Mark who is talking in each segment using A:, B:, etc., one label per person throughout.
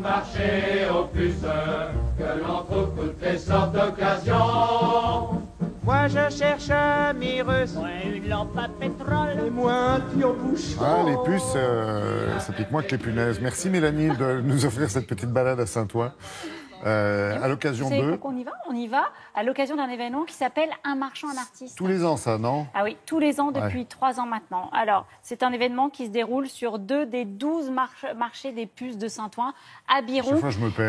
A: Marché aux puces, que l'on trouve toutes les sortes d'occasions.
B: Moi je cherche un Mirus, moi une lampe à pétrole, et moi un tire-bouchon.
C: Ah, les puces, ça pique moins que les punaises. Merci Mélanie de nous offrir cette petite balade à Saint-Ouen. À l'occasion de...
D: On y va à l'occasion d'un événement qui s'appelle Un marchand, un artiste.
C: Tous les ans, ça, non?
D: Ah oui, tous les ans depuis 3 ans maintenant. Alors, c'est un événement qui se déroule sur 2 des 12 marchés des puces de Saint-Ouen, à Biron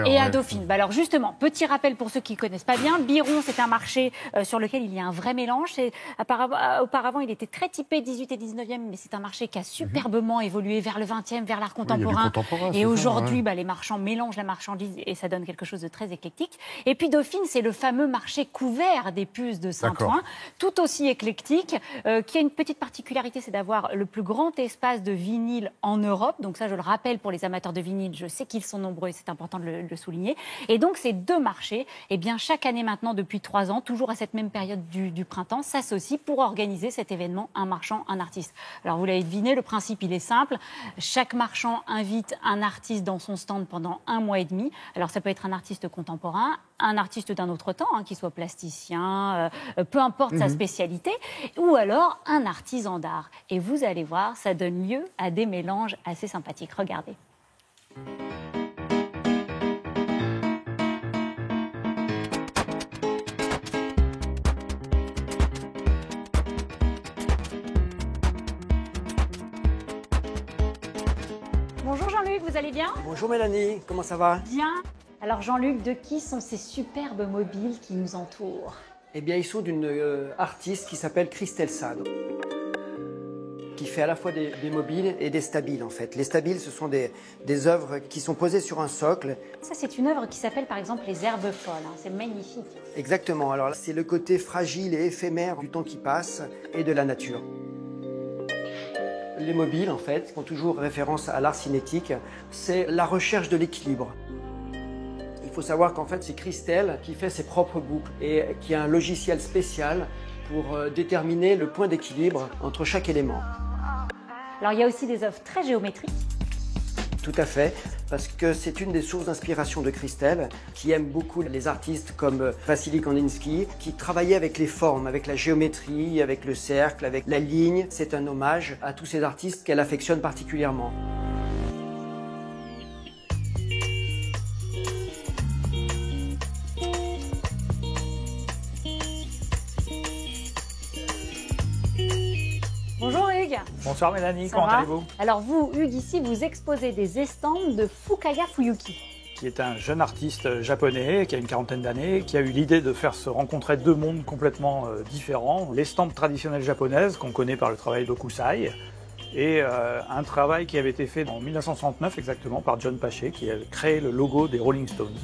D: et à Dauphine. Bah alors justement, petit rappel pour ceux qui ne connaissent pas bien, Biron, c'est un marché sur lequel il y a un vrai mélange. Auparavant, il était très typé 18 et 19e, mais c'est un marché qui a superbement évolué vers le 20e, vers l'art contemporain. Et aujourd'hui, les marchands mélangent la marchandise et ça donne quelque chose de très éclectique. Et puis Dauphine, c'est le fameux marché couvert des puces de Saint-Ouen, tout aussi éclectique, qui a une petite particularité, c'est d'avoir le plus grand espace de vinyle en Europe. Donc ça, je le rappelle pour les amateurs de vinyle, je sais qu'ils sont nombreux et c'est important de le souligner. Et donc ces 2 marchés, eh bien, chaque année maintenant, depuis 3 ans, toujours à cette même période du printemps, s'associent pour organiser cet événement Un marchand, un artiste. Alors vous l'avez deviné, le principe, il est simple. Chaque marchand invite un artiste dans son stand pendant 1 mois et demi. Alors ça peut être un artiste contemporain, un artiste d'un autre temps, qu'il soit plasticien, peu importe sa spécialité, ou alors un artisan d'art. Et vous allez voir, ça donne lieu à des mélanges assez sympathiques. Regardez. Bonjour Jean-Luc, vous allez bien?
E: Bonjour Mélanie, comment ça va?
D: Bien. Alors Jean-Luc, de qui sont ces superbes mobiles qui nous entourent?
E: Eh bien, ils sont d'une artiste qui s'appelle Christelle Sade, qui fait à la fois des mobiles et des stabiles en fait. Les stabiles, ce sont des œuvres qui sont posées sur un socle.
D: Ça, c'est une œuvre qui s'appelle par exemple Les Herbes Folles. C'est magnifique.
E: Exactement. Alors c'est le côté fragile et éphémère du temps qui passe et de la nature. Les mobiles, en fait, font toujours référence à l'art cinétique. C'est la recherche de l'équilibre. Il faut savoir qu'en fait, c'est Christelle qui fait ses propres boucles et qui a un logiciel spécial pour déterminer le point d'équilibre entre chaque élément.
D: Alors, il y a aussi des œuvres très géométriques.
E: Tout à fait, parce que c'est une des sources d'inspiration de Christelle, qui aime beaucoup les artistes comme Vassili Kandinsky, qui travaillait avec les formes, avec la géométrie, avec le cercle, avec la ligne. C'est un hommage à tous ces artistes qu'elle affectionne particulièrement.
D: Bonjour Hugues.
B: Bonsoir Mélanie, comment allez-vous?
D: Alors vous, Hugues, ici, vous exposez des estampes de Fukaya Fuyuki,
B: qui est un jeune artiste japonais qui a une 40aine d'années, qui a eu l'idée de faire se rencontrer 2 mondes complètement différents. L'estampe traditionnelle japonaise, qu'on connaît par le travail d'Okusai, et un travail qui avait été fait en 1969 exactement par John Pache, qui a créé le logo des Rolling Stones.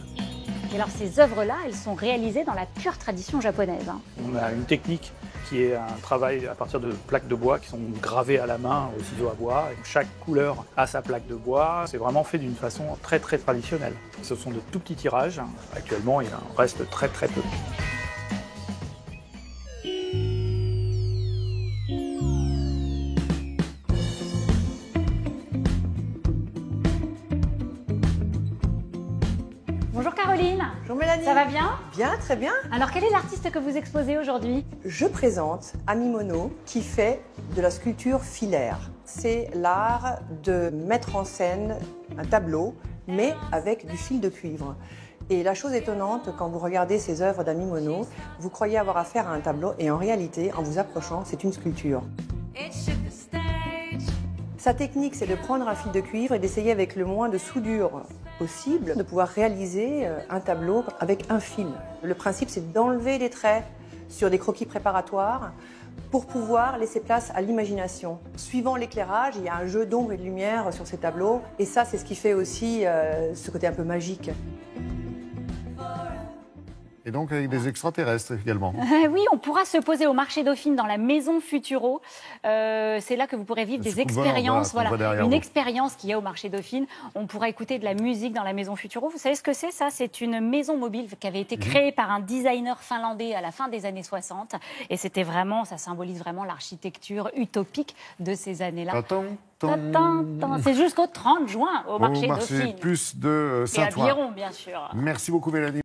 D: Et alors ces œuvres-là, elles sont réalisées dans la pure tradition japonaise.
B: On a une technique qui est un travail à partir de plaques de bois qui sont gravées à la main au ciseau à bois. Et chaque couleur a sa plaque de bois. C'est vraiment fait d'une façon très très traditionnelle. Ce sont de tout petits tirages. Actuellement, il en reste très très peu.
D: Bonjour Caroline.
F: Bonjour Mélanie.
D: Ça va bien?
F: Bien, très bien.
D: Alors quel est l'artiste que vous exposez aujourd'hui?
F: Je présente Amimono qui fait de la sculpture filaire. C'est l'art de mettre en scène un tableau, mais avec du fil de cuivre. Et la chose étonnante, quand vous regardez ces œuvres d'Amimono, vous croyez avoir affaire à un tableau, et en réalité, en vous approchant, c'est une sculpture. Sa technique, c'est de prendre un fil de cuivre et d'essayer avec le moins de soudure possible de pouvoir réaliser un tableau avec un fil. Le principe, c'est d'enlever des traits sur des croquis préparatoires pour pouvoir laisser place à l'imagination. Suivant l'éclairage, il y a un jeu d'ombre et de lumière sur ces tableaux. Et ça, c'est ce qui fait aussi ce côté un peu magique.
C: Et donc avec des extraterrestres également.
D: Oui, on pourra se poser au marché Dauphine dans la maison Futuro. C'est là que vous pourrez vivre des expériences. Voilà, une expérience qu'il y a au marché Dauphine. On pourra écouter de la musique dans la maison Futuro. Vous savez ce que c'est, ça? C'est une maison mobile qui avait été créée par un designer finlandais à la fin des années 60. Et c'était vraiment, ça symbolise vraiment l'architecture utopique de ces années-là. C'est jusqu'au 30 juin au marché Dauphine.
C: Plus de Saint-Ouen.
D: Et à Biron, bien sûr.
C: Merci beaucoup, Mélanie.